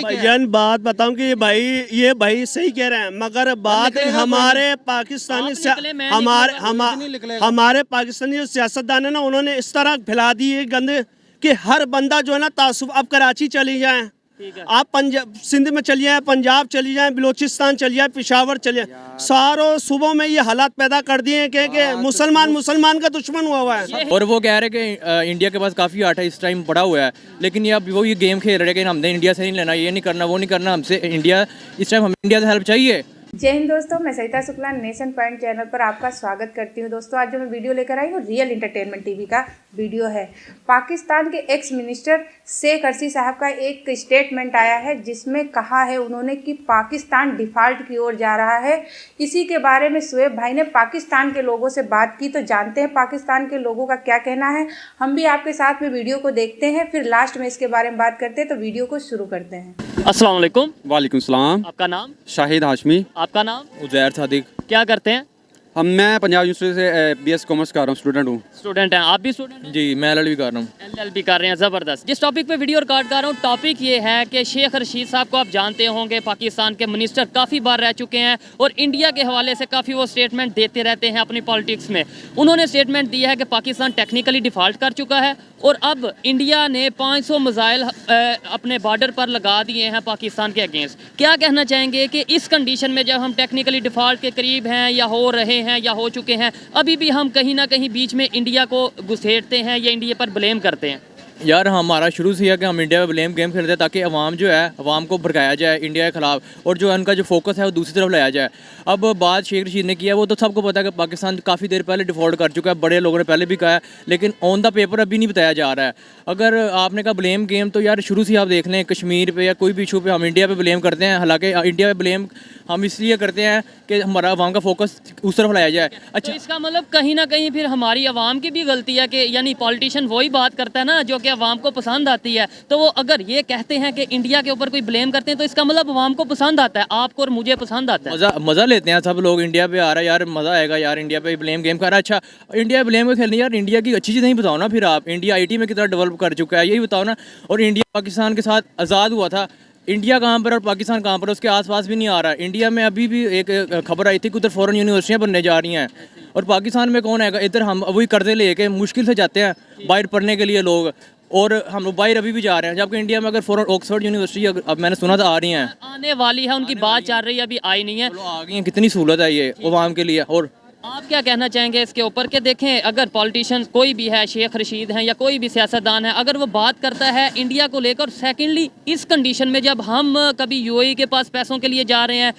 भाईजान बात बताऊं कि ये भाई सही कह रहे हैं, मगर बात हमारे पाकिस्तानी हमारे पाकिस्तानी जो सियासतदान है ना, उन्होंने इस तरह फैला दी है गंद कि हर बंदा जो है ना तासुब। अब कराची चली जाए, आप पंजाब सिंध में चली जाए, पंजाब चली जाए, बलोचिस्तान चली जाए, पेशावर चले जाए, सारों सूबों में ये हालात पैदा कर दिए हैं कि मुसलमान का दुश्मन हुआ है। और वो कह रहे हैं कि इंडिया के पास काफ़ी आटा इस टाइम पड़ा हुआ है, लेकिन ये अब वो ये गेम खेल रहे हैं कि हमने इंडिया से नहीं लेना, ये नहीं करना, वो नहीं करना, हमसे इंडिया इस टाइम हमें इंडिया से हेल्प चाहिए। जय हिंद दोस्तों, मैं सरिता शुक्ला नेशन पॉइंट चैनल पर आपका स्वागत करती हूं। दोस्तों आज जो मैं वीडियो लेकर आई हूं रियल एंटरटेनमेंट टीवी का वीडियो है। पाकिस्तान के एक्स मिनिस्टर शेख रशीद साहब का एक स्टेटमेंट आया है जिसमें कहा है उन्होंने कि पाकिस्तान डिफ़ॉल्ट की ओर जा रहा है। इसी के बारे में शुएब भाई ने पाकिस्तान के लोगों से बात की, तो जानते हैं पाकिस्तान के लोगों का क्या कहना है। हम भी आपके साथ में वीडियो को देखते हैं, फिर लास्ट में इसके बारे में बात करते हैं। तो वीडियो को शुरू करते हैं। अस्सलाम वालेकुम। वालेकुम सलाम। आपका नाम? शाहिद हाशमी। आपका नाम? उजैर सादिक। क्या करते हैं? मैं पंजाब यूनिवर्सिटी से बीएस कॉमर्स कर रहा हूँ, स्टूडेंट हूँ। स्टूडेंट हैं? आप भी स्टूडेंट हैं? जी, मैं एलएलबी कर रहा हूँ। एलएलबी कर रहे हैं, ज़बरदस्त। जिस टॉपिक पे वीडियो रिकॉर्ड कर रहा हूँ, टॉपिक ये है कि शेख रशीद साहब को आप जानते होंगे, पाकिस्तान के मिनिस्टर काफ़ी बार रह चुके हैं और इंडिया के हवाले से काफ़ी वो स्टेटमेंट देते रहते हैं अपनी पॉलिटिक्स में। उन्होंने स्टेटमेंट दिया है कि पाकिस्तान टेक्निकली डिफ़ॉल्ट कर चुका है और अब इंडिया ने 500 मिसाइल अपने बॉर्डर पर लगा दिए हैं पाकिस्तान के अगेंस्ट। क्या कहना चाहेंगे कि इस कंडीशन में जब हम टेक्निकली डिफ़ॉल्ट के करीब हैं या हो रहे हैं या हो चुके हैं, अभी भी हम कहीं ना कहीं बीच में इंडिया को घुसेड़ते हैं या इंडिया पर ब्लेम करते हैं? यार हमारा शुरू से है कि हम इंडिया में ब्लेम गेम खेलते हैं ताकि अवाम जो है अवाम को भड़काया जाए इंडिया के ख़िलाफ़, और जो उनका जो फोकस है वो दूसरी तरफ लाया जाए। अब बात शेख रशीद ने किया, वो तो सबको पता है कि पाकिस्तान काफ़ी देर पहले डिफ़ॉल्ट कर चुका है, बड़े लोगों ने पहले भी कहा है, लेकिन ऑन द पेपर अभी नहीं बताया जा रहा है। अगर आपने कहा ब्लेम गेम, तो यार शुरू से आप देख लें कश्मीर पर या कोई भी इशू पे हम इंडिया पर ब्लेम करते हैं, हालाँकि इंडिया पर ब्लेम हम इसलिए करते हैं कि हमारा अवाम का फोकस उस तरफ लाया जाए। अच्छा, तो इसका मतलब कहीं ना कहीं फिर हमारी अवाम की भी गलती है कि यानी पॉलिटिशियन वही बात करता है ना जो कि अवाम को पसंद आती है। तो वो अगर ये कहते हैं कि इंडिया के ऊपर कोई ब्लेम करते हैं, तो इसका मतलब अवाम को पसंद आता है, आपको और मुझे पसंद आता है। मज़ा लेते हैं सब लोग, इंडिया पे आ रहा है यार, मज़ा आएगा यार, इंडिया पे ब्लेम गेम कर रहा है। अच्छा, इंडिया ब्लेम में खेलनी यार, इंडिया की अच्छी चीज़ नहीं बताओ ना। फिर आप इंडिया आईटी में कितना डेवलप कर चुका है यही बताओ ना। और इंडिया पाकिस्तान के साथ आज़ाद हुआ था, इंडिया कहाँ पर और पाकिस्तान कहाँ पर, उसके आसपास भी नहीं आ रहा है। इंडिया में अभी भी एक खबर आई थी कि उधर फॉरेन यूनिवर्सिटियाँ बनने जा रही हैं, और पाकिस्तान में कौन आएगा? इधर हम वही कर्जे लेके मुश्किल से जाते हैं बाहर पढ़ने के लिए लोग, और हम लोग बाहर अभी भी जा रहे हैं, जबकि इंडिया में अगर फॉरेन ऑक्सफोर्ड यूनिवर्सिटी अब मैंने सुना था आ रही हैं, आने वाली है, उनकी बात चल रही है, अभी आई नहीं है। आ गई हैं, कितनी सहूलत है ये अवाम के लिए। और आप क्या कहना चाहेंगे इसके ऊपर कि देखें अगर पॉलिटिशियन कोई भी है, शेख रशीद हैं या कोई भी सियासतदान है, अगर वो बात करता है इंडिया को लेकर, सेकेंडली इस कंडीशन में जब हम कभी यूएई के पास पैसों के लिए जा रहे हैं,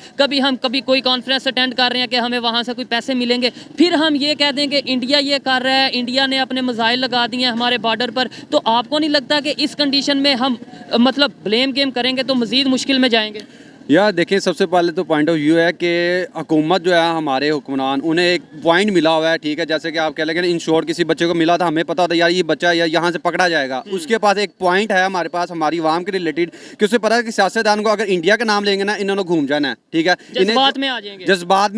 कभी कोई कॉन्फ्रेंस अटेंड कर रहे हैं कि हमें वहाँ से कोई पैसे मिलेंगे, फिर हम ये कह दें कि इंडिया ये कर रहा है, इंडिया ने अपने मिसाइल लगा दिए हैं हमारे बॉर्डर पर, तो आपको नहीं लगता कि इस कंडीशन में हम मतलब ब्लेम गेम करेंगे तो मज़ीद मुश्किल में जाएंगे? यार देखिए, सबसे पहले तो पॉइंट ऑफ व्यू है कि हुकूमत जो है, हमारे हुक्मरान, उन्हें एक पॉइंट मिला हुआ है, ठीक है, जैसे कि आप कह लेंगे इन शॉर्ट किसी बच्चे को मिला था, हमें पता था यार ये बच्चा यार यहाँ से पकड़ा जाएगा, उसके पास एक पॉइंट है हमारे पास हमारी आवाम के रिलेटेड कि उसे पता है कि सियासतदान को अगर इंडिया का नाम लेंगे ना, इन्होंने घूम जाना है, ठीक है, जज्बात में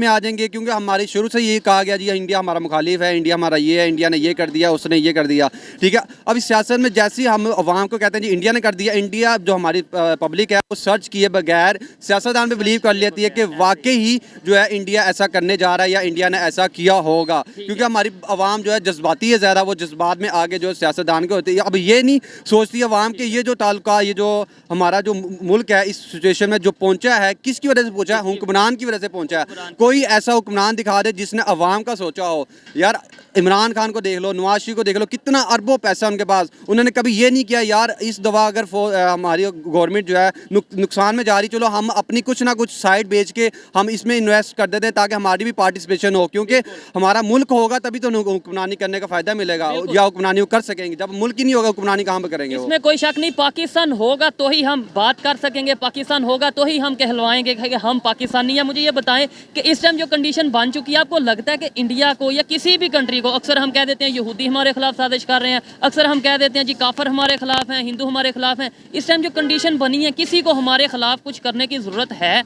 आ जाएंगे, क्योंकि हमारी शुरू से ये कहा गया जी इंडिया हमारा मुखालिफ है, इंडिया हमारा ये है, इंडिया ने ये कर दिया, उसने ये कर दिया, ठीक है। अब इस सियासत में जैसे ही हम अवाम को कहते हैं जी इंडिया ने कर दिया, इंडिया जो हमारी पब्लिक है वो सर्च किए बगैर सियासतदान पे बिलीव कर लेती है कि वाकई ही जो है इंडिया ऐसा करने जा रहा है या इंडिया ने ऐसा किया होगा, क्योंकि हमारी आवाम जो है जज्बाती है ज़्यादा, वो जज्बात में आगे जो सियासतदान के होते हैं। अब ये नहीं सोचती आवाम कि ये जो ताल्लुका, ये जो हमारा जो मुल्क है इस सिचुएशन में जो पहुंचा है, किसकी वजह से पहुंचा है? हुक्मरान की वजह से पहुंचा है। कोई ऐसा हुक्मरान दिखा दे जिसने अवाम का सोचा हो। यार इमरान खान को देख लो, नवाज शरीफ को देख लो, कितना अरबों पैसा उनके पास, उन्होंने कभी ये नहीं किया यार इस दवा अगर हमारी गवर्नमेंट जो है नुकसान में जा रही, चलो हम अपनी कुछ ना कुछ साइड बेच के हम इसमें इन्वेस्ट कर देते हैं ताकि हमारी भी पार्टिसिपेशन हो, क्योंकि हमारा मुल्क होगा तभी तो हुक्मरानी करने का फायदा मिलेगा, या हुक्मरानी कर सकेंगे। जब मुल्क ही नहीं होगा हुक्मरानी कहाँ पर करेंगे? इसमें कोई शक नहीं, पाकिस्तान होगा तो ही हम बात कर सकेंगे, पाकिस्तान होगा तो ही हम कहलवाएंगे कि हम पाकिस्तानी हैं। मुझे ये बताएं कि इस टाइम जो कंडीशन बन चुकी है, आपको लगता है कि इंडिया को या किसी भी कंट्री को, अक्सर हम कह देते हैं यहूदी हमारे खिलाफ साजिश कर रहे हैं, अक्सर हम कह देते हैं जी काफर हमारे खिलाफ हैं, हिंदू हमारे खिलाफ हैं, इस टाइम जो कंडीशन बनी है, किसी को हमारे खिलाफ कुछ करने की ज़रूरत है?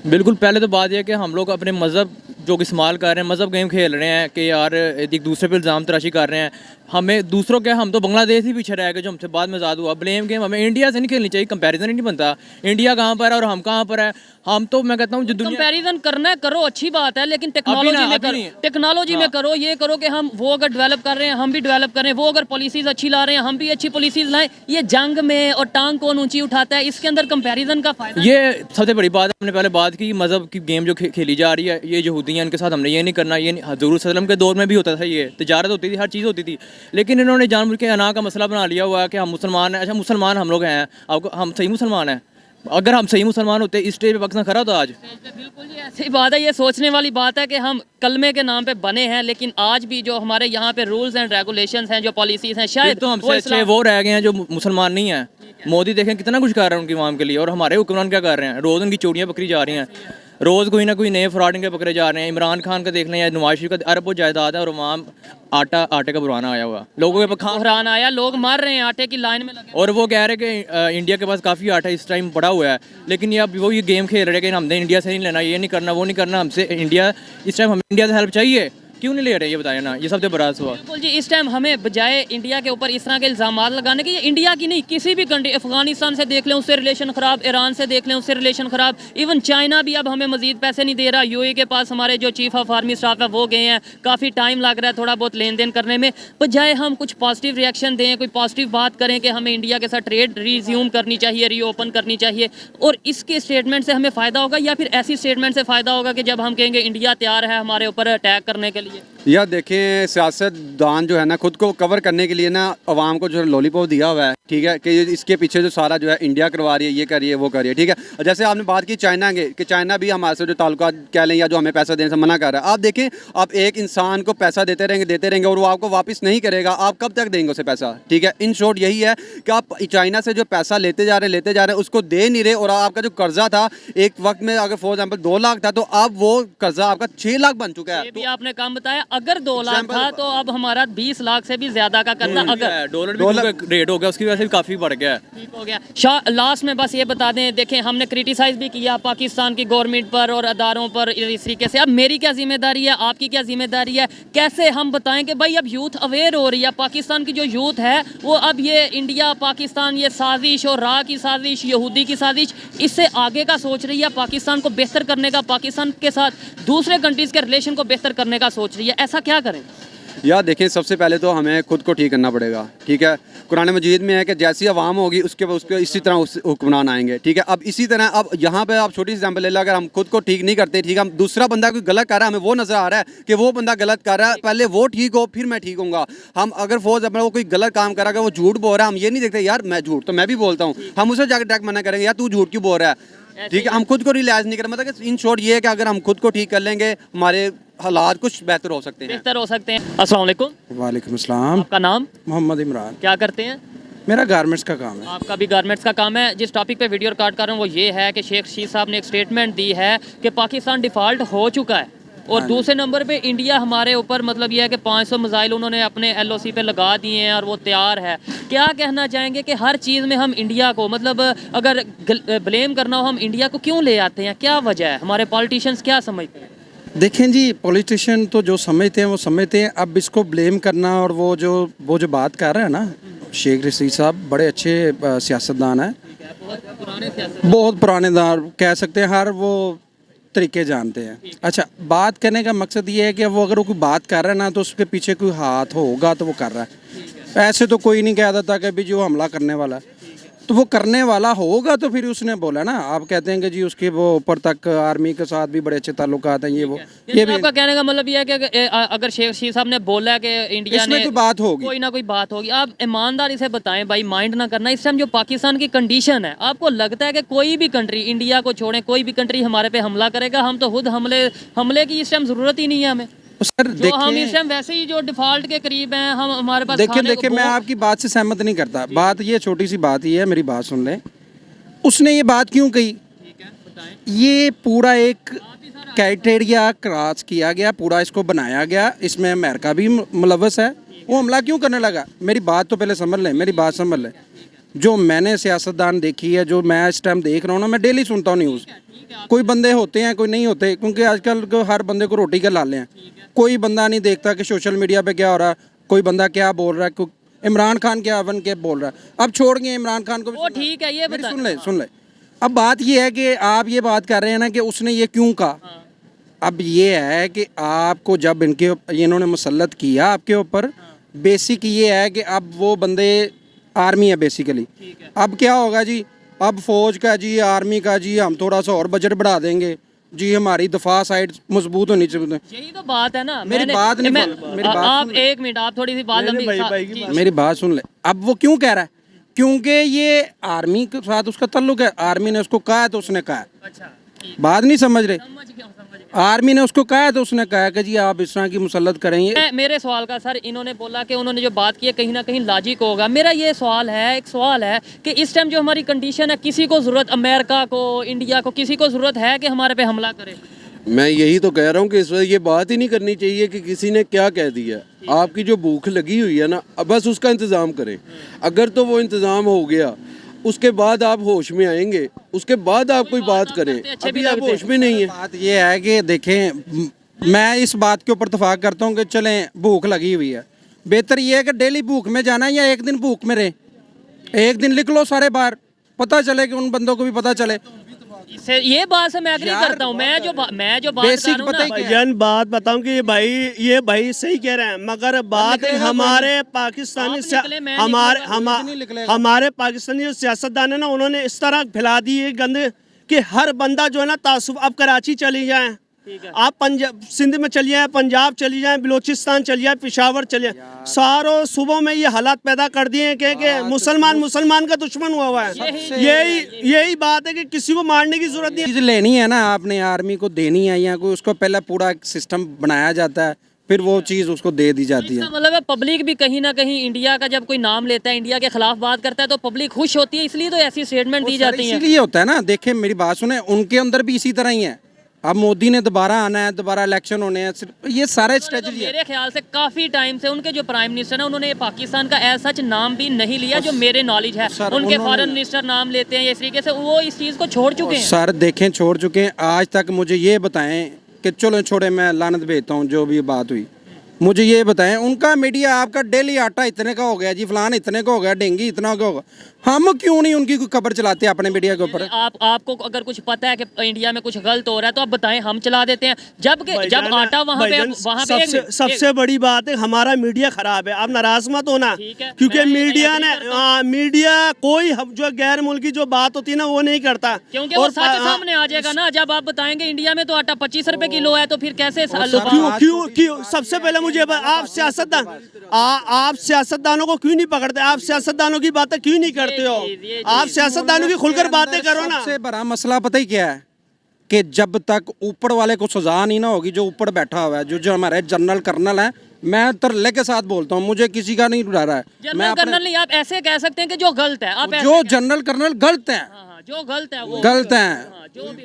बिल्कुल, पहले तो बात यह कि हम लोग अपने मज़हब जो कि इस्तेमाल कर रहे हैं, मज़हब गेम खेल रहे हैं कि यार एक दूसरे पे इल्ज़ाम तराशी कर रहे हैं। हमें दूसरों के, हम तो बांग्लादेश ही पीछे रह गए जो हमसे बाद में आज़ाद हुआ। ब्लेम गेम हमें इंडिया से नहीं खेलनी चाहिए, कंपैरिजन ही नहीं बनता। इंडिया कहाँ पर है और हम कहाँ पर है। हम तो मैं कहता हूँ जो दुनिया कंपैरिजन करना है करो, अच्छी बात है, लेकिन टेक्नोलॉजी में करो, टेक्नोलॉजी में करो। ये करो कि हम वो अगर डेवलप कर रहे हैं हम भी डेवलप करें, वो अगर पॉलिसीज अच्छी ला रहे हैं हम भी अच्छी पॉलिसीज लाएं। ये जंग में और टांग कौन ऊंची उठाता है, इसके अंदर कंपैरिजन का फायदा। ये सबसे बड़ी बात है। हमने पहले बात की मज़हब की गेम जो खेली जा रही है, ये यहूदी हैं, इनके साथ हमने ये नहीं करना। ये हज़ूर सल्लम के दौर में भी होता था, ये तिजारत होती थी, हर चीज़ होती थी। लेकिन इन्होंने जानबूझ के अना का मसला बना लिया हुआ है कि हम मुसलमान हैं। अच्छा, मुसलमान हम लोग हैं, आपको हम सही मुसलमान हैं? अगर हम सही मुसलमान होते इस स्टेज पे पाकिस्तान खड़ा होता आज। बिल्कुल जी, ऐसी बात है। ये सोचने वाली बात है कि हम कलमे के नाम पे बने हैं, लेकिन आज भी जो हमारे यहाँ पे रूल्स एंड रेगुलेशंस हैं, जो पॉलिसीज हैं, शायद तो हमसे अच्छे वो रह गए हैं जो मुसलमान नहीं है। मोदी देखें कितना कुछ कर रहे हैं उनकी आवाम के लिए, और हमारे हुक्मरान क्या कर रहे हैं? रोज़ उनकी चोरियाँ पकड़ी जा रही हैं, रोज़ कोई ना कोई नए फ्रॉड इनके पकड़े जा रहे हैं। इमरान खान का देख लें या नवाज शरीफ का, अरबों जायदाद है और अवाम आटे का बुराना आया हुआ, लोगों के बहरान आया, लोग मर रहे हैं, आटे की लाइन में लगे। और वो कह रहे हैं कि इंडिया के पास काफ़ी आटा इस टाइम पड़ा हुआ है। लेकिन ये अब वो ये गेम खेल रहे हैं कि हमने इंडिया से नहीं लेना, ये नहीं करना, वो नहीं करना। हमसे इंडिया इस टाइम हमें इंडिया से हेल्प चाहिए, क्यों नहीं ले रहे ये बताया ना। ये सबसे बड़ा सवाल। बिल्कुल जी, इस टाइम हमें बजाय इंडिया के ऊपर इस तरह के इल्ज़ाम लगाने के, ये इंडिया की नहीं किसी भी कंट्री, अफगानिस्तान से देख लें उससे रिलेशन ख़राब, ईरान से देख लें उससे रिलेशन ख़राब, इवन चाइना भी अब हमें मजीद पैसे नहीं दे रहा। यूएई के पास हमारे जो चीफ ऑफ आर्मी स्टाफ है वो गए हैं, काफ़ी टाइम लग रहा है थोड़ा बहुत लेन देन करने में। बजाय हम कुछ पॉजिटिव रिएक्शन दें, कोई पॉजिटिव बात करें कि हमें इंडिया के साथ ट्रेड रिज्यूम करनी चाहिए, रीओपन करनी चाहिए, और इसके स्टेटमेंट से हमें फ़ायदा होगा, या फिर ऐसी स्टेटमेंट से फ़ायदा होगा कि जब हम कहेंगे इंडिया तैयार है हमारे ऊपर अटैक करने के लिए। या देखें, सियासतदान जो है ना, खुद को कवर करने के लिए ना अवाम को जो लॉलीपॉप दिया हुआ है, ठीक है, कि इसके पीछे जो सारा जो है इंडिया करवा रही है, ये कर रही है, वो कर रही है, ठीक है। जैसे आपने बात की चाइना के, कि चाइना भी हमारे से जो ताल्लुकात कह लें या जो हमें पैसा देने से मना कर रहा है। आप देखें, आप एक इंसान को पैसा देते रहेंगे और वो आपको वापस नहीं करेगा, आप कब तक देंगे उसे पैसा, ठीक है। इन शॉर्ट यही है कि आप चाइना से जो पैसा लेते जा रहे हैं उसको दे नहीं रहे, और आपका जो कर्जा था एक वक्त में, अगर फॉर एग्जाम्पल 2 लाख था, तो अब वो कर्जा आपका 6 लाख बन चुका है। ये भी आपने काम बताया, अगर 2 लाख था तो अब हमारा 20 लाख से भी ज्यादा का कर्जा, अगर डॉलर रेट हो गया उसकी वजह से भी काफ़ी बढ़ गया है। ठीक हो गया। लास्ट में बस ये बता दें, देखें हमने क्रिटिसाइज भी किया पाकिस्तान की गवर्नमेंट पर और अदारों पर इस तरीके से। अब मेरी क्या जिम्मेदारी है, आपकी क्या जिम्मेदारी है, कैसे हम बताएं कि भाई अब यूथ अवेयर हो रही है। पाकिस्तान की जो यूथ है वो अब ये इंडिया पाकिस्तान, ये साजिश और राह की साजिश, यहूदी की साजिश, इससे आगे का सोच रही है, पाकिस्तान को बेहतर करने का, पाकिस्तान के साथ दूसरे कंट्रीज़ के रिलेशन को बेहतर करने का सोच रही है। ऐसा क्या करें? या देखें, सबसे पहले तो हमें खुद को ठीक करना पड़ेगा, ठीक है। कुरान मजीद में है कि जैसी अवाम होगी उसके इसी तरह उस हुक्मरान आएंगे, ठीक है। अब इसी तरह अब यहाँ पे आप छोटी सी एग्जाम्पल ले लो, अगर हम खुद को ठीक नहीं करते, ठीक है, हम दूसरा बंदा कोई गलत कर रहा है, हमें वो नज़र आ रहा है कि वो बंदा गलत कर रहा है, पहले वो ठीक हो फिर मैं ठीक होऊंगा। हम अगर फॉर एग्जाम्पल वो कोई गलत काम कर रहा है, वो झूठ बोल रहा है, हम ये नहीं देखते यार मैं झूठ तो मैं भी बोलता हूँ, हम उसे जाकर डायरेक्ट मना करेंगे यार तू झूठ क्यों बोल रहा है, ठीक है। हम खुद को रियलाइज नहीं करें। मतलब इन शॉर्ट ये है कि अगर हम खुद को ठीक कर लेंगे, हमारे हालात कुछ बेहतर हो सकते हैं, बेहतर हो सकते हैं। अस्सलाम वालेकुम। वालेकुम अस्सलाम। आपका नाम? मोहम्मद इमरान। क्या करते हैं? मेरा गारमेंट्स का काम है। आपका भी गारमेंट्स का काम है। जिस टॉपिक पे वीडियो रिकॉर्ड कर रहा हूँ वो ये है कि शेख रशीद साहब ने एक स्टेटमेंट दी है कि पाकिस्तान डिफ़ॉल्ट हो चुका है, और दूसरे नंबर पे इंडिया हमारे ऊपर, मतलब ये है कि 500 मिसाइल उन्होंने अपने LOC पे लगा दिए हैं और वो तैयार है। क्या कहना चाहेंगे कि हर चीज़ में हम इंडिया को, मतलब अगर ब्लेम करना हो हम इंडिया को क्यों ले आते हैं, क्या वजह है? हमारे पॉलिटिशियंस क्या समझते हैं? देखें जी, पॉलिटिशियन तो जो समझते हैं वो समझते हैं। अब इसको ब्लेम करना, और वो जो बात कर रहे हैं ना, शेख रशीद साहब बड़े अच्छे सियासतदान हैं, बहुत पुराने दार कह सकते हैं, हर वो तरीके जानते हैं। अच्छा, बात करने का मकसद ये है कि वो अगर कोई बात कर रहा है ना, तो उसके पीछे कोई हाथ होगा तो वो कर रहा है। ऐसे तो कोई नहीं कह देता कि अभी जो हमला करने वाला है, तो वो करने वाला होगा तो फिर उसने बोला ना। आप कहते हैं कि जी उसके वो ऊपर तक आर्मी के साथ भी बड़े अच्छे ताल्लुकात हैं, ये भी आपका कहने का मतलब ये है कि अगर शेख रशीद साहब ने बोला है कि इंडिया ने कोई बात होगी, कोई ना कोई बात होगी। आप ईमानदारी से बताएं भाई, माइंड ना करना। इस टाइम जो पाकिस्तान की कंडीशन है, आपको लगता है कि कोई भी कंट्री, इंडिया को छोड़ें, कोई भी कंट्री हमारे पे हमला करेगा? हम तो खुद हमले की इस टाइम ज़रूरत ही नहीं है हमें। सर जो हम इस टाइम वैसे ही जो डिफॉल्ट के करीब हैं, हम हमारे पास देखिए मैं आपकी बात से सहमत नहीं करता। बात ये छोटी सी बात ही है, मेरी बात सुन लें। उसने ये बात क्यों कही? ये पूरा एक क्राइटेरिया क्रॉस किया गया, पूरा इसको बनाया गया, इसमें अमेरिका भी मुलव्वस है। वो हमला क्यों करने लगा? मेरी बात तो पहले समझ लें, मेरी बात समझ लें। जो मैंने सियासतदान देखी है, जो मैं इस टाइम देख रहा हूँ ना, मैं डेली सुनता हूँ न्यूज़। कोई बंदे होते हैं, कोई नहीं होते, क्योंकि आजकल हर बंदे को रोटी के लाले हैं। कोई बंदा नहीं देखता कि सोशल मीडिया पे क्या हो रहा है, कोई बंदा क्या बोल रहा है, इमरान खान क्या अवन के बोल रहा है। अब छोड़ गए इमरान खान को भी, वो ठीक है, ये बता सुन ले। अब बात ये है कि आप ये बात कर रहे हैं ना कि उसने ये क्यों कहा। अब ये है कि आपको जब इन्होंने मुसल्लत किया आपके ऊपर, बेसिक ये है कि अब वो बंदे आर्मी है बेसिकली। अब क्या होगा जी, अब फौज का जी, आर्मी का जी, हम थोड़ा सा और बजट बढ़ा देंगे जी, हमारी दफा साइड मजबूत होनी चाहिए। यही तो बात है ना। मेरी बात नहीं, मेरी बात आप एक मिनट, आप थोड़ी सी बात लंबी, मेरी बात सुन ले। अब वो क्यों कह रहा है, क्योंकि ये आर्मी के साथ उसका ताल्लुक है, आर्मी ने उसको कहा है तो उसने कहा है। अच्छा, बात नहीं समझ रहे, आर्मी ने उसको कहा है तो उसने कहा कि जी आप इस तरह की मुसल्लत करेंगे। मेरे सवाल का सर, इन्होंने बोला कि उन्होंने जो बात की है कहीं ना कहीं लॉजिक होगा। मेरा ये सवाल है, एक सवाल है कि इस टाइम जो हमारी कंडीशन है, किसी को ज़रूरत, अमेरिका को, इंडिया को, किसी को ज़रूरत है कि हमारे पे हमला करे? मैं यही तो कह रहा हूँ कि इस वक्त ये बात ही नहीं करनी चाहिए कि किसी ने क्या कह दिया। आपकी जो भूख लगी हुई है ना, अब बस उसका इंतज़ाम करें। अगर तो वो इंतज़ाम हो गया, उसके बाद आप होश में आएंगे, उसके बाद आप कोई बात करें। अभी आप होश में नहीं है। बात ये है कि देखें, मैं इस बात के ऊपर इत्तेफाक करता हूँ कि चलें, भूख लगी हुई है, बेहतर ये है कि डेली भूख में जाना है या एक दिन भूख में रहे। एक दिन लिख लो सारे बार, पता चले कि उन बंदों को भी पता चले। ये बात से मैं एग्री करता हूँ। मैं जो बात बेसिक कर रहा हूँ पता ही ना, क्या है? भाईजान बात बताऊं कि ये भाई सही कह रहे हैं, मगर बात हमारे पाकिस्तानी आप निकले, मैं हमारे पाकिस्तानी जो सियासतदान है ना, उन्होंने इस तरह फैला दी है गंद कि हर बंदा जो है ना तासुब। अब कराची चली जाए, आप पंजाब सिंध में चली जाए, पंजाब चली जाए, बलूचिस्तान चली जाए, पेशावर चली जाए, सारों सूबों में ये हालात पैदा कर दिए हैं कि मुसलमान का दुश्मन हुआ है। यही बात है कि किसी को मारने की जरूरत नहीं है। चीज़ लेनी है ना, आपने आर्मी को देनी है या कोई, उसको पहले पूरा सिस्टम बनाया जाता है, फिर वो चीज़ उसको दे दी जाती है। इसका मतलब है पब्लिक भी कहीं ना कहीं इंडिया का जब कोई नाम लेता है, इंडिया के खिलाफ बात करता है, तो पब्लिक खुश होती है, इसलिए तो ऐसी स्टेटमेंट दी जाती है। इसीलिए होता है ना। देखें मेरी बात सुने, उनके अंदर भी इसी तरह ही है। अब मोदी ने दोबारा आना है, दोबारा इलेक्शन होने हैं, ये सारा स्ट्रेटजी है। मेरे ख्याल से काफी टाइम से उनके जो प्राइम मिनिस्टर है, उन्होंने पाकिस्तान का एज सच नाम भी नहीं लिया, जो मेरे नॉलेज है। उनके फॉरेन मिनिस्टर नाम लेते हैं, इस तरीके से वो इस चीज को छोड़ चुके हैं। सर देखें, छोड़ चुके हैं। आज तक मुझे ये बताएं कि चलो छोड़े, मैं लानत भेजता हूँ जो भी बात हुई, मुझे ये बताएं, उनका मीडिया आपका डेली आटा इतने का हो गया जी, फलान इतने का हो गया, डेंगी इतना का होगा, हम क्यों नहीं उनकी कोई खबर चलाते अपने मीडिया के ऊपर? आपको अगर कुछ पता है कि इंडिया में कुछ गलत हो रहा है तो आप बताएं, हम चला देते हैं। जब आटा वहाँ पे सबसे बड़ी बात है हमारा मीडिया खराब है। आप नाराज मत होना, क्योंकि मीडिया कोई जो गैर मुल्की जो बात होती है ना, वो नहीं करता, क्योंकि वो सच सामने आ जाएगा ना। जब आप बताएंगे इंडिया में तो आटा 25 रुपए किलो है, तो फिर कैसे? क्यों सबसे पहले मुझे आप सियासतदानों को क्यों नहीं पकड़ते? आप सियासतदानों की बातें क्यों नहीं करते हो? आप सियासतदानों की खुलकर बातें करो ना। सबसे बड़ा मसला पता ही क्या है कि जब तक ऊपर वाले को सजा नहीं ना होगी, जो ऊपर बैठा हुआ है, जो हमारे जनरल कर्नल है, मैं तरले के साथ बोलता हूँ, मुझे किसी का नहीं डरा है। जनरल कर्नल नहीं, आप ऐसे कह सकते हैं कि जो गलत है, आप जो जनरल कर्नल गलत है, जो गलत है वो गलत है,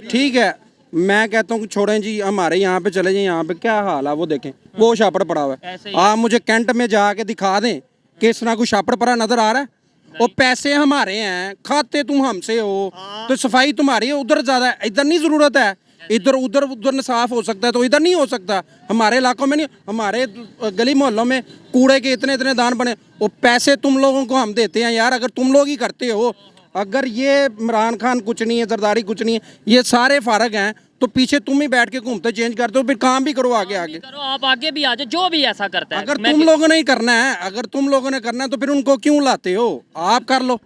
ठीक है। मैं कहता हूँ कि छोड़ें जी, हमारे यहाँ पे चले जाए, यहाँ पे क्या हाल है वो देखें, वो छापड़ पड़ा हुआ है। आप मुझे कैंट में जाके दिखा दें कि इस तरह कोई छापड़ पड़ा नजर आ रहा है? और पैसे हमारे हैं, खाते तुम हमसे हो, तो सफाई तुम्हारी है, उधर ज्यादा है, इधर नहीं जरूरत है, इधर उधर साफ हो सकता है, तो इधर नहीं हो सकता। हमारे इलाकों में नहीं, हमारे गली मोहल्लों में कूड़े के इतने इतने दान बने, और पैसे तुम लोगों को हम देते हैं यार। अगर तुम लोग ही करते हो, अगर ये इमरान खान कुछ नहीं है, जरदारी कुछ नहीं है, ये सारे फारग हैं, तो पीछे तुम ही बैठ के घूमते चेंज करते हो, फिर काम भी करो आगे करो, आप आगे भी आ जाओ, जो भी ऐसा करता है। अगर तुम लोगों ने ही करना है, अगर तुम लोगों ने करना है, तो फिर उनको क्यों लाते हो? आप कर लो।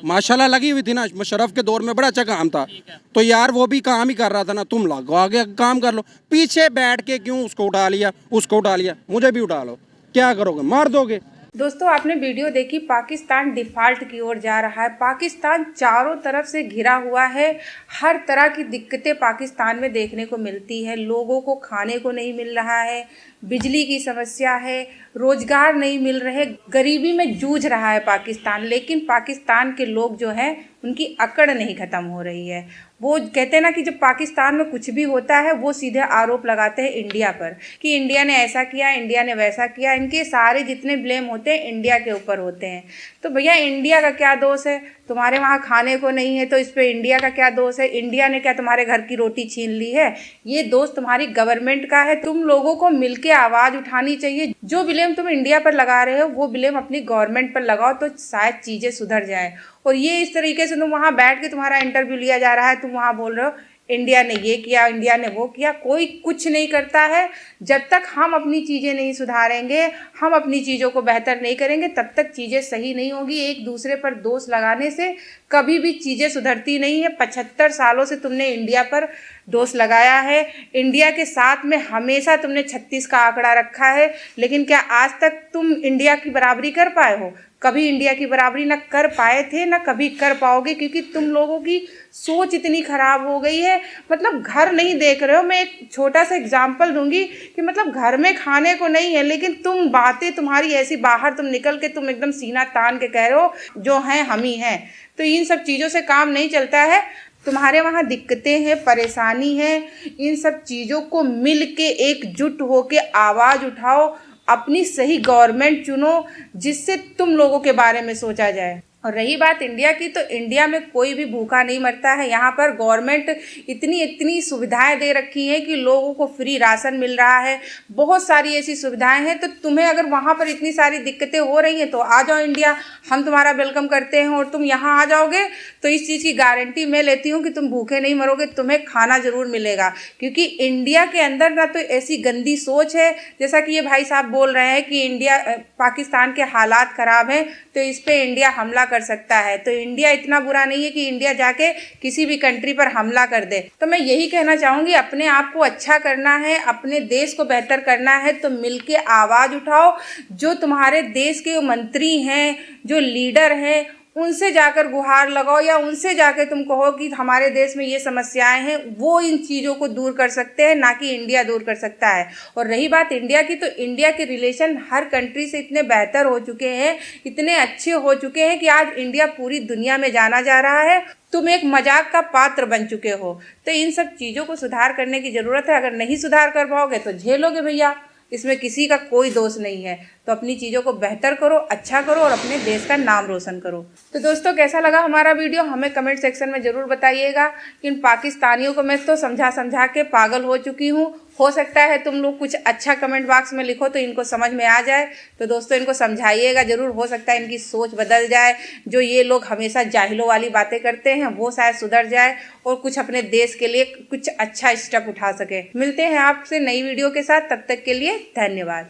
माशाल्लाह लगी हुई थी ना, मुशर्रफ के दौर में बड़ा अच्छा काम था, तो यार वो भी काम ही कर रहा था ना, तुम लागो आगे काम कर लो। पीछे बैठ के क्यों उसको उठा लिया, उसको उठा लिया, मुझे भी उठा लो, क्या करोगे? मार दोगे। दोस्तों आपने वीडियो देखी, पाकिस्तान डिफ़ॉल्ट की ओर जा रहा है। पाकिस्तान चारों तरफ से घिरा हुआ है, हर तरह की दिक्कतें पाकिस्तान में देखने को मिलती है। लोगों को खाने को नहीं मिल रहा है, बिजली की समस्या है, रोजगार नहीं मिल रहे, गरीबी में जूझ रहा है पाकिस्तान। लेकिन पाकिस्तान के लोग जो हैं उनकी अकड़ नहीं ख़त्म हो रही है। वो कहते हैं ना कि जब पाकिस्तान में कुछ भी होता है वो सीधे आरोप लगाते हैं इंडिया पर कि इंडिया ने ऐसा किया, इंडिया ने वैसा किया। इनके सारे जितने ब्लेम होते हैं इंडिया के ऊपर होते हैं। तो भैया इंडिया का क्या दोष है? तुम्हारे वहाँ खाने को नहीं है तो इस पे इंडिया का क्या दोष है? इंडिया ने क्या तुम्हारे घर की रोटी छीन ली है? ये दोष तुम्हारी गवर्नमेंट का है। तुम लोगों को मिलके आवाज़ उठानी चाहिए। जो ब्लेम तुम इंडिया पर लगा रहे हो वो ब्लेम अपनी गवर्नमेंट पर लगाओ तो शायद चीज़ें सुधर जाए। और ये इस तरीके से तुम वहाँ बैठ के तुम्हारा इंटरव्यू लिया जा रहा है, तुम वहाँ बोल रहे हो इंडिया ने ये किया, इंडिया ने वो किया। कोई कुछ नहीं करता है। जब तक हम अपनी चीज़ें नहीं सुधारेंगे, हम अपनी चीज़ों को बेहतर नहीं करेंगे, तब तक चीज़ें सही नहीं होगी। एक दूसरे पर दोष लगाने से कभी भी चीज़ें सुधरती नहीं है। 75 सालों से तुमने इंडिया पर दोष लगाया है। इंडिया के साथ में हमेशा तुमने 36 का आंकड़ा रखा है, लेकिन क्या आज तक तुम इंडिया की बराबरी कर पाए हो? कभी इंडिया की बराबरी ना कर पाए थे, ना कभी कर पाओगे, क्योंकि तुम लोगों की सोच इतनी ख़राब हो गई है। मतलब घर नहीं देख रहे हो। मैं एक छोटा सा एग्जांपल दूंगी कि मतलब घर में खाने को नहीं है, लेकिन तुम बातें तुम्हारी ऐसी बाहर तुम निकल के तुम एकदम सीना तान के कह रहे हो जो हैं हम ही हैं। तो इन सब चीज़ों से काम नहीं चलता है। तुम्हारे वहाँ दिक्कतें हैं, परेशानी है, इन सब चीज़ों को मिल के एकजुट होके आवाज़ उठाओ। अपनी सही गवर्नमेंट चुनो जिससे तुम लोगों के बारे में सोचा जाए। और रही बात इंडिया की, तो इंडिया में कोई भी भूखा नहीं मरता है। यहाँ पर गवर्नमेंट इतनी सुविधाएं दे रखी हैं कि लोगों को फ्री राशन मिल रहा है, बहुत सारी ऐसी सुविधाएं हैं। तो तुम्हें अगर वहाँ पर इतनी सारी दिक्कतें हो रही हैं तो आ जाओ इंडिया, हम तुम्हारा वेलकम करते हैं। और तुम यहाँ आ जाओगे तो इस चीज़ की गारंटी मैं लेती हूँ कि तुम भूखे नहीं मरोगे, तुम्हें खाना ज़रूर मिलेगा। क्योंकि इंडिया के अंदर ना तो ऐसी गंदी सोच है, जैसा कि ये भाई साहब बोल रहे हैं कि इंडिया पाकिस्तान के हालात ख़राब हैं तो इस पर इंडिया हमला कर सकता है। तो इंडिया इतना बुरा नहीं है कि इंडिया जाके किसी भी कंट्री पर हमला कर दे। तो मैं यही कहना चाहूँगी, अपने आप को अच्छा करना है, अपने देश को बेहतर करना है तो मिलके आवाज़ उठाओ। जो तुम्हारे देश के मंत्री हैं, जो लीडर हैं, उनसे जाकर गुहार लगाओ या उनसे जाकर तुम कहो कि हमारे देश में ये समस्याएं हैं। वो इन चीज़ों को दूर कर सकते हैं, ना कि इंडिया दूर कर सकता है। और रही बात इंडिया की, तो इंडिया के रिलेशन हर कंट्री से इतने बेहतर हो चुके हैं, इतने अच्छे हो चुके हैं कि आज इंडिया पूरी दुनिया में जाना जा रहा है। तुम एक मजाक का पात्र बन चुके हो। तो इन सब चीज़ों को सुधार करने की ज़रूरत है। अगर नहीं सुधार कर पाओगे तो झेलोगे भैया, इसमें किसी का कोई दोष नहीं है। तो अपनी चीज़ों को बेहतर करो, अच्छा करो और अपने देश का नाम रोशन करो। तो दोस्तों, कैसा लगा हमारा वीडियो हमें कमेंट सेक्शन में ज़रूर बताइएगा। इन पाकिस्तानियों को मैं तो समझा के पागल हो चुकी हूँ। हो सकता है तुम लोग कुछ अच्छा कमेंट बॉक्स में लिखो तो इनको समझ में आ जाए। तो दोस्तों, इनको समझाइएगा ज़रूर, हो सकता है इनकी सोच बदल जाए। जो ये लोग हमेशा जाहिलों वाली बातें करते हैं वो शायद सुधर जाए और कुछ अपने देश के लिए कुछ अच्छा स्टेप उठा सके। मिलते हैं आपसे नई वीडियो के साथ, तब तक के लिए धन्यवाद।